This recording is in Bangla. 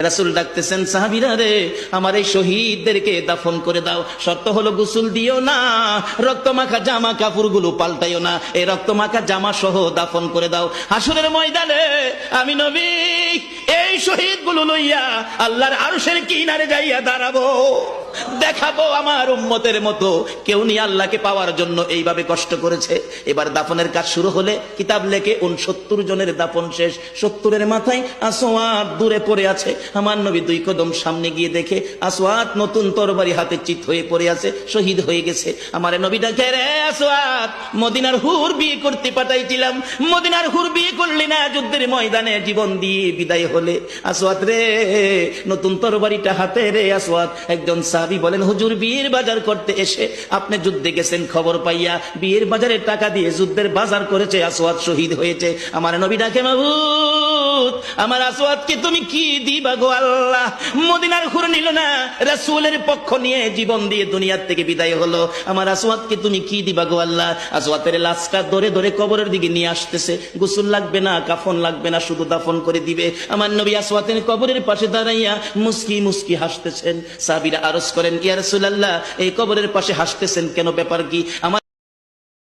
রাসূল ডাকতেছেন, সাহাবীরা রে, আমার এই শহীদদেরকে দাফন করে দাও। শর্ত হলো গোসল দিও না, রক্তমাখা জামা কাপড়গুলো পাল্টাইও না, এই রক্তমাখা জামা সহ দাফন করে দাও। হাসরের ময়দানে আমি নবী এই শহীদগুলো লইয়া আল্লাহর আরশের কিনারে যাইয়া দাঁড়াবো, দেখাবো আমার উম্মতের মতো কেউ নিয়ে আল্লাহকে পাওয়ার জন্য এইভাবে কষ্ট করেছে। এবার দাফনের কাজ শুরু হলে কিতাব লেখে 69 জনের দাফন শেষ। 70-এর মাথায় আসওয়াদ দূরে পড়ে আছে। আমার নবী 2 কদম সামনে গিয়ে দেখে আসওয়াদ নতুন তরবারি হাতে চিত হয়ে পড়ে আছে, শহীদ হয়ে গেছে। আমার নবী ডাকে, রে আসওয়াদ, মদিনার হুর বিয়ে করতে পাঠাইছিলাম, মদিনার হুর বিয়ে করলি না, যুদ্ধের ময়দানে জীবন দিয়ে বিদায় হলে। আসওয়াদ রে, নতুন তরবারিটা হাতে রে। আসওয়াদ একজন সাহাবী বলেন, হুজুর বিয়ের বাজার করতে এসে আপনি যুদ্ধে গেছেন, খবর পাইয়া বিয়ের বাজারে টাকা দিয়ে যুদ্ধের বাজার করেছে, আসওয়াদ শহীদ হয়েছে। আমার নবী ডাকে, মাবুদ, আমার আসওয়াদকে তুমি কি দিবা গো আল্লাহ? মদিনার হুর নিল না, রাসূলের পক্ষ নিয়ে জীবন দিয়ে দুনিয়ার থেকে বিদায় হলো, আমার আসওয়াদকে তুমি কি দিবা গো আল্লাহ? আসওয়াদের লাশটা ধরে ধরে কবরের দিকে নিয়ে আসতেছে, গোসল লাগবে না, কাফন লাগবে না, শুধু দাফন করে দিবে। আমার নবী আসওয়াদের কবরের পাশে দাঁড়াইয়া মুস্কি মুস্কি হাসতেছেন। সাহাবীরা আরজ করেন, ইয়া রাসূলুল্লাহ, এই কবরের পাশে হাসতেছেন কেন, ব্যাপার কি? আমার